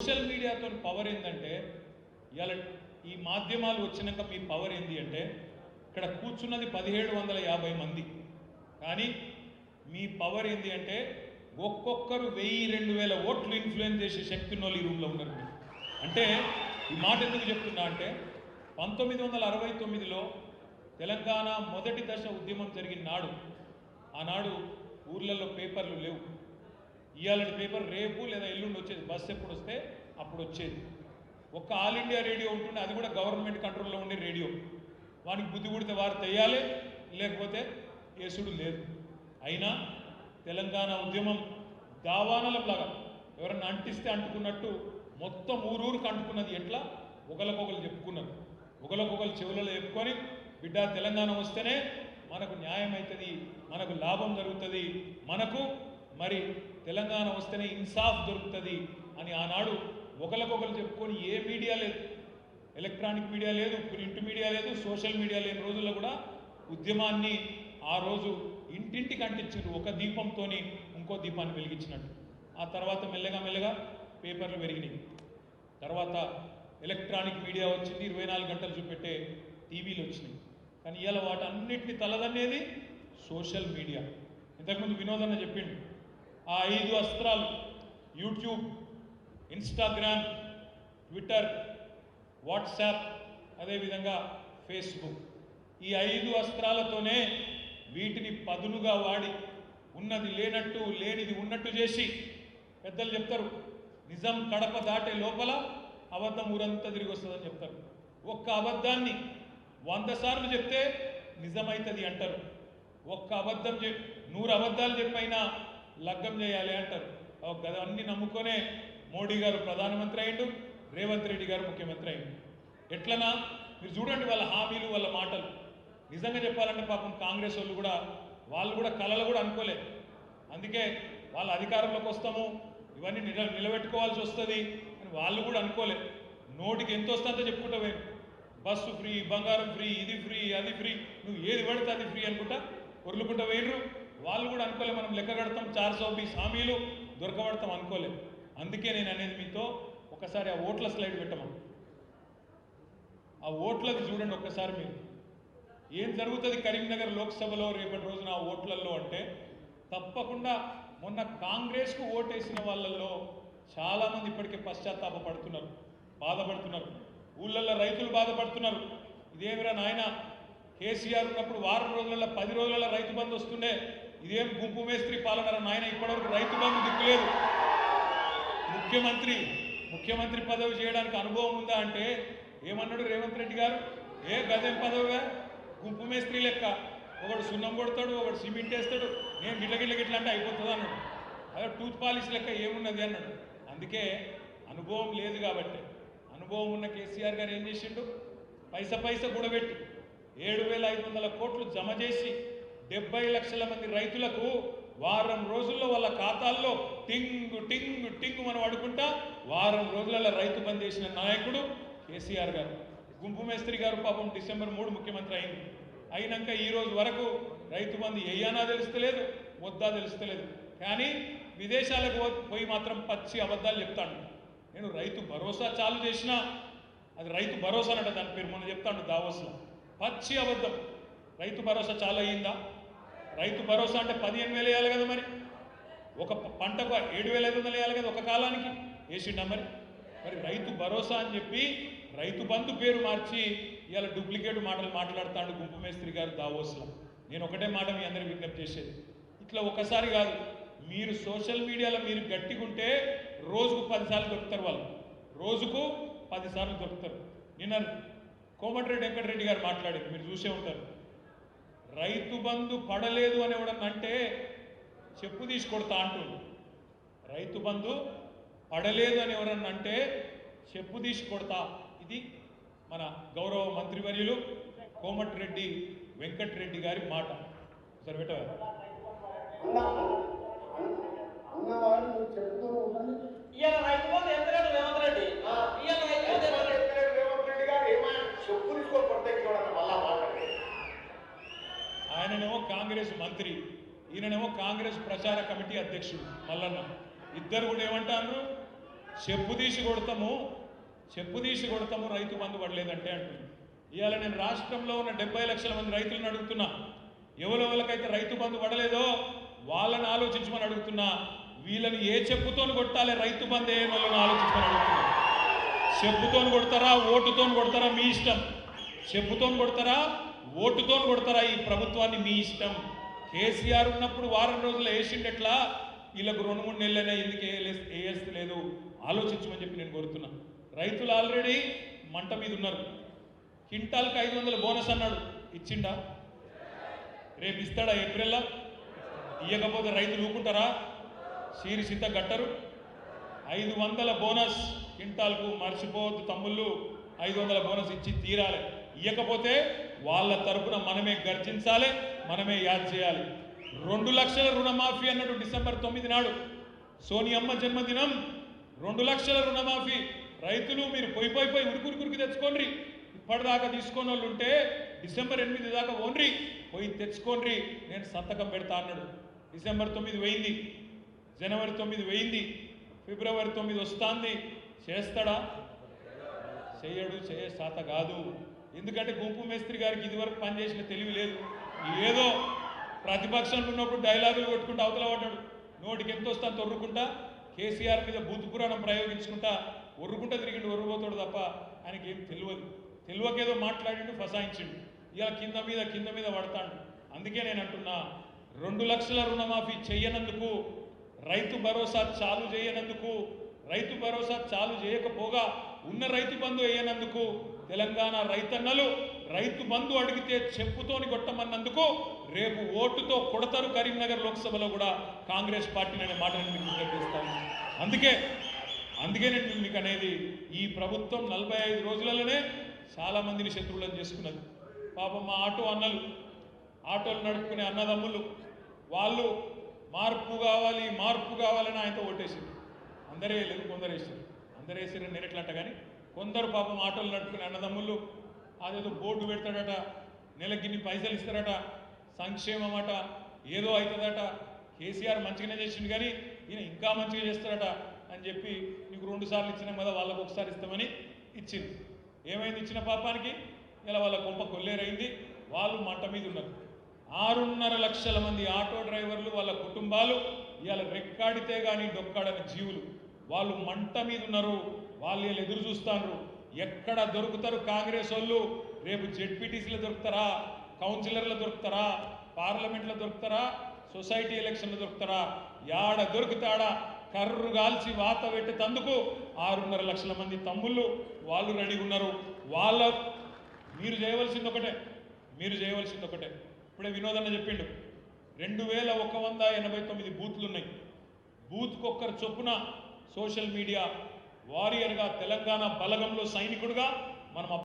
Social మీడియాతో power ఏంటంటే ఇవాళ ఈ మాధ్యమాలు వచ్చినాక మీ పవర్ ఏంది అంటే ఇక్కడ కూర్చున్నది 1750 మంది, కానీ మీ పవర్ ఏంది అంటే ఒక్కొక్కరు 1000-2000 ఓట్లు ఇన్ఫ్లుయెన్స్ చేసే శక్తి ఉన్న వాళ్ళు ఈ రూమ్లో ఉన్నారు. మీరు అంటే ఈ మాట ఎందుకు చెప్తున్నా అంటే 1969లో తెలంగాణ మొదటి దశ ఉద్యమం జరిగిన నాడు, ఆనాడు ఊర్లలో పేపర్లు లేవు. ఇవాళ పేపర్ రేపు లేదా ఎల్లుండి వచ్చేది, బస్సు ఎప్పుడు వస్తే అప్పుడు వచ్చేది. ఒక్క ఆల్ ఇండియా రేడియో ఉంటుండే, అది కూడా గవర్నమెంట్ కంట్రోల్లో ఉండే రేడియో. వానికి బుద్ధి పుడితే వారు తెయ్యాలి, లేకపోతే యేసుడు లేదు. అయినా తెలంగాణ ఉద్యమం దావానలంలాగా ఎవరన్నా అంటిస్తే అంటుకున్నట్టు మొత్తం ఊరూరుకు అంటుకున్నది. ఎట్లా? ఒకరికొకరు చెప్పుకున్నారు, ఒకరికొకరు చెవులలో చెప్పుకొని బిడ్డ తెలంగాణ వస్తేనే మనకు న్యాయం అవుతుంది, మనకు లాభం జరుగుతుంది, మనకు మరి తెలంగాణ వస్తేనే ఇన్సాఫ్ దొరుకుతుంది అని ఆనాడు ఒకరికొకరు చెప్పుకొని, ఏ మీడియా లేదు, ఎలక్ట్రానిక్ మీడియా లేదు, ప్రింట్ మీడియా లేదు, సోషల్ మీడియా లేని రోజుల్లో కూడా ఉద్యమాన్ని ఆ రోజు ఇంటింటికి అంటించారు, ఒక దీపంతో ఇంకో దీపాన్ని వెలిగించినట్టు. ఆ తర్వాత మెల్లగా మెల్లగా పేపర్లు పెరిగినాయి, తర్వాత ఎలక్ట్రానిక్ మీడియా వచ్చింది, 24 గంటలు చూపెట్టే టీవీలు వచ్చినాయి. కానీ ఇవాళ వాటన్నిటిని తలదన్నేది సోషల్ మీడియా. ఇంతకుముందు వినోదన్న చెప్పిండు, ఆ 5 అస్త్రాలు యూట్యూబ్, ఇన్స్టాగ్రామ్, ట్విట్టర్, వాట్సాప్, అదేవిధంగా ఫేస్బుక్, ఈ 5 అస్త్రాలతోనే వీటిని పదునుగా వాడి ఉన్నది లేనట్టు, లేనిది ఉన్నట్టు చేసి, పెద్దలు చెప్తారు నిజం కడప దాటే లోపల అబద్ధం ఊరంతా తిరిగి వస్తుందని చెప్తారు. ఒక్క అబద్ధాన్ని 100 సార్లు చెప్తే నిజమవుతుంది అంటారు. ఒక్క అబద్ధం 100 అబద్ధాలు చెప్పైనా లగ్గం చేయాలి అంటారు. అన్ని నమ్ముకొనే మోడీ గారు ప్రధానమంత్రి అయిండు, రేవంత్ రెడ్డి గారు ముఖ్యమంత్రి అయిండు. ఎట్లనా మీరు చూడండి వాళ్ళ హామీలు, వాళ్ళ మాటలు. నిజంగా చెప్పాలంటే పాపం కాంగ్రెస్ వాళ్ళు కూడా కలలు కూడా అనుకోలేదు. అందుకే వాళ్ళ అధికారంలోకి వస్తాము, ఇవన్నీ నిలబెట్టుకోవాల్సి వస్తుంది అని వాళ్ళు కూడా అనుకోలేదు. నోటికి ఎంత వస్తుందో చెప్పుకుంటా పోయారు, బస్సు ఫ్రీ, బంగారం ఫ్రీ, ఇది ఫ్రీ, అది ఫ్రీ, నువ్వు ఏది పడితే అది ఫ్రీ అనుకుంటా పొర్లుకుంటా పోయినరు. వాళ్ళు కూడా అనుకోలే మనం లెక్క కడతాం, 420 హామీలు దొరకబడతాం అనుకోలేదు. అందుకే నేను అనేది మీతో ఒకసారి ఆ ఓట్ల స్లైడ్ పెట్టమా, ఆ ఓట్లది చూడండి ఒక్కసారి మీరు. ఏం జరుగుతుంది కరీంనగర్ లోక్సభలో రేపటి రోజున ఆ ఓట్లలో అంటే, తప్పకుండా మొన్న కాంగ్రెస్కు ఓటేసిన వాళ్ళల్లో చాలామంది ఇప్పటికే పశ్చాత్తాపడుతున్నారు, బాధపడుతున్నారు. ఊళ్ళల్లో రైతులు బాధపడుతున్నారు. ఇదేమిరా నాయన, కేసీఆర్ ఉన్నప్పుడు వారం రోజులలో 10 రోజులలో రైతు బంధు వస్తుండే, ఇదేం గుంపు మేస్త్రి పాలనరా నాయన, ఇప్పటివరకు రైతు బంధు దిక్కులేదు. ముఖ్యమంత్రి పదవి చేయడానికి అనుభవం ఉందా అంటే ఏమన్నాడు రేవంత్ రెడ్డి గారు, ఏ గదేం పదవిగా, గుంపు మేస్త్రి లెక్క, ఒకడు సున్నం కొడతాడు, ఒకడు సిమెంట్ వేస్తాడు, నేను గిట్ల అంటే అయిపోతుంది అన్నాడు. అదే టూత్ పాలిష్ లెక్క ఏమున్నది అన్నాడు. అందుకే అనుభవం లేదు కాబట్టి, అనుభవం ఉన్న కేసీఆర్ గారు ఏం చేసిండు, పైస కూడబెట్టి 7,500 కోట్లు జమ చేసి 70 లక్షల మంది రైతులకు వారం రోజుల్లో వాళ్ళ ఖాతాల్లో టింగు మనం అడుకుంటా వారం రోజులలో రైతు బంద్ చేసిన నాయకుడు కేసీఆర్ గారు. గుంపు మేస్త్రి గారు పాపం డిసెంబర్ 3 ముఖ్యమంత్రి అయినాక ఈ రోజు వరకు రైతు బంధు ఎయ్యానా తెలుస్తలేదు, వద్దా తెలుస్తలేదు. కానీ విదేశాలకు పోయి మాత్రం పచ్చి అబద్ధాలు చెప్తాడు. నేను రైతు భరోసా చాలు చేసినా, అది రైతు భరోసా అన్నట్టు దాని పేరు, మొన్న చెప్తాడు దావోస్లో, పచ్చి అబద్ధం. రైతు భరోసా చాలా అయ్యిందా? రైతు భరోసా అంటే 15,000 వేయాలి కదా, మరి ఒక పంటకు 7,500 వేయాలి కదా ఒక కాలానికి, వేసిండా? మరి రైతు భరోసా అని చెప్పి రైతు బంధు పేరు మార్చి ఇవాళ డూప్లికేట్ మాటలు మాట్లాడుతాడు గుంపు మేస్త్రి గారు దావోస్లో. నేను ఒకటే మాట మీ అందరికీ విజ్ఞప్తి చేసేది, ఇట్లా ఒకసారి కాదు, మీరు సోషల్ మీడియాలో మీరు గట్టిగుంటే రోజుకు 10 సార్లు దొరుకుతారు, వాళ్ళు రోజుకు 10 సార్లు దొరుకుతారు. నిన్న కోమటిరెడ్డి వెంకటరెడ్డి గారు మాట్లాడారు, మీరు చూసే ఉంటారు. రైతు బంధు పడలేదు అని ఎవడన్నా అంటే చెప్పు తీసుకొడతా అంటుండు. రైతు బంధు పడలేదు అని ఎవరన్నా అంటే చెప్పు తీసుకొడతా. ఇది మన గౌరవ మంత్రివర్యులు కోమటిరెడ్డి వెంకటరెడ్డి గారి మాట. సరే పెట్టవా ఆయననేమో కాంగ్రెస్ మంత్రి, ఈయననేమో కాంగ్రెస్ ప్రచార కమిటీ అధ్యక్షుడు మల్లన్న. ఇద్దరు కూడా ఏమంటారు, చెప్పు తీసి కొడతాము రైతు బంధు పడలేదంటే అంటుంది. ఇవాళ నేను రాష్ట్రంలో ఉన్న 70 లక్షల మంది రైతులను అడుగుతున్నా, ఎవరెవరికైతే రైతు బంధు పడలేదో వాళ్ళని ఆలోచించమని అడుగుతున్నా. వీళ్ళని ఏ చెప్పుతోని కొట్టాలి రైతు బంధు ఏ వాళ్ళని ఆలోచించమని అడుగుతున్నా. చెప్పుతోని కొడతారా, ఓటుతోని కొడతారా మీ ఇష్టం. చెప్పుతోని కొడతారా, ఓటుతోని కొడతారా ఈ ప్రభుత్వాన్ని మీ ఇష్టం. కేసీఆర్ ఉన్నప్పుడు వారం రోజులు వేసిండెట్లా, వీళ్ళకు 2-3 నెలలైనా ఎందుకు వేయలేదు ఆలోచించమని చెప్పి నేను కోరుతున్నా. రైతులు ఆల్రెడీ మంట మీద ఉన్నారు. క్వింటాల్కి 500 బోనస్ అన్నాడు, ఇచ్చిండా? రేపు ఇస్తాడా ఏప్రిల్లో? ఇవ్వకపోతే రైతులు ఊకుంటారా? సీరి సిద్ధ గట్టరు. 500 బోనస్ క్వింటాల్కు, మర్చిపోవద్దు తమ్ముళ్ళు, 500 బోనస్ ఇచ్చి తీరాలి. ఇవ్వకపోతే వాళ్ళ తరపున మనమే గర్జించాలి, మనమే యాద్ చేయాలి. 2 లక్షల రుణమాఫీ అన్నాడు డిసెంబర్ 9 నాడు, సోనియమ్మ జన్మదినం. 2 లక్షల రుణమాఫీ. రైతులు మీరు పోయి ఉరికి తెచ్చుకోండి. ఇప్పటిదాకా తీసుకొని వాళ్ళు ఉంటే డిసెంబర్ 8 దాకా ఓన్రి పోయి తెచ్చుకోండి, నేను సంతకం పెడతా అన్నాడు. డిసెంబర్ 9 పోయింది, జనవరి 9 పోయింది, ఫిబ్రవరి 9 వస్తుంది. చేస్తాడా? చేయడు, చేయ శాత కాదు. ఎందుకంటే గుంపు మేస్త్రి గారికి ఇదివరకు పనిచేసిన తెలివి లేదు. ఏదో ప్రతిపక్షంలో ఉన్నప్పుడు డైలాగులు కొట్టుకుంటూ అవతల పడ్డాడు. నోటికి ఎంత వస్తా తొర్రుకుంటా, కేసీఆర్ మీద బూతు పురాణం ప్రయోగించుకుంటా ఒర్రుకుంటా తిరిగిండు, ఒర్రుపోతాడు తప్ప ఆయనకి ఏం తెలియకేదో మాట్లాడిండు, ఫసాయించిండు. ఇలా కింద మీద పడతాడు. అందుకే నేను అంటున్నా, 2 లక్షల రుణమాఫీ చేయనందుకు, రైతు భరోసా చాలు చేయనందుకు, రైతు భరోసా చాలు చేయకపోగా ఉన్న రైతు బంధు వేయనందుకు, తెలంగాణ రైతన్నలు రైతు బంధు అడిగితే చెప్పుతోని కొట్టమన్నందుకు రేపు ఓటుతో కొడతారు కరీంనగర్ లోక్సభలో కూడా కాంగ్రెస్ పార్టీని అనే మాటను మీకు విజ్ఞప్తిస్తాను. అందుకే నేను మీకు అనేది, ఈ ప్రభుత్వం 45 రోజులలోనే చాలా మందిని శత్రువులను చేసుకున్నది. పాపం మా ఆటోలు నడుపుకునే అన్నదమ్ములు వాళ్ళు మార్పు కావాలని ఆయనతో ఓటేసారు. అందరే లేదు, కొందరు వేసారు. అందరు వేసారని నేను ఎట్లా అంట, కానీ కొందరు పాపం ఆటోలు నడుపుకునే అన్నదమ్ములు అదేదో బోర్డు పెడతాడట, నెలకి ఇన్ని పైసలు ఇస్తారట, సంక్షేమం అట, ఏదో అవుతుందట, కేసీఆర్ మంచిగానే చేసిండు కానీ ఈయన ఇంకా మంచిగా చేస్తారట అని చెప్పి నీకు 2 సార్లు ఇచ్చినాం కదా, వాళ్ళకు ఒకసారి ఇస్తామని ఇచ్చింది. ఏమైంది ఇచ్చిన పాపానికి? ఇలా వాళ్ళ కొంప కొల్లేరైంది. వాళ్ళు మంట మీద ఉన్నారు. 6.5 లక్షల మంది ఆటో డ్రైవర్లు, వాళ్ళ కుటుంబాలు ఇవాళ రెక్కాడితే కానీ డొక్కాడని జీవులు, వాళ్ళు మంట మీద ఉన్నారు. వాళ్ళు వీళ్ళు ఎదురు చూస్తారు, ఎక్కడ దొరుకుతారు కాంగ్రెస్ వాళ్ళు. రేపు జెడ్పీటీసీలో దొరుకుతారా, కౌన్సిలర్లు దొరుకుతారా, పార్లమెంట్లో దొరుకుతారా, సొసైటీ ఎలక్షన్లో దొరుకుతారా? యాడ దొరుకుతాడా కర్రు కాల్చి వాత పెట్టేందుకు 6.5 లక్షల మంది తమ్ముళ్ళు వాళ్ళు రెడీగా ఉన్నారు. మీరు చేయవలసింది ఒకటే. ఇప్పుడే వినోదన్న చెప్పిండు, 2189 బూత్లు ఉన్నాయి. బూత్కొక్కరు చొప్పున సోషల్ మీడియా వారియర్గా, తెలంగాణ బలగంలో సైనికుడుగా మనం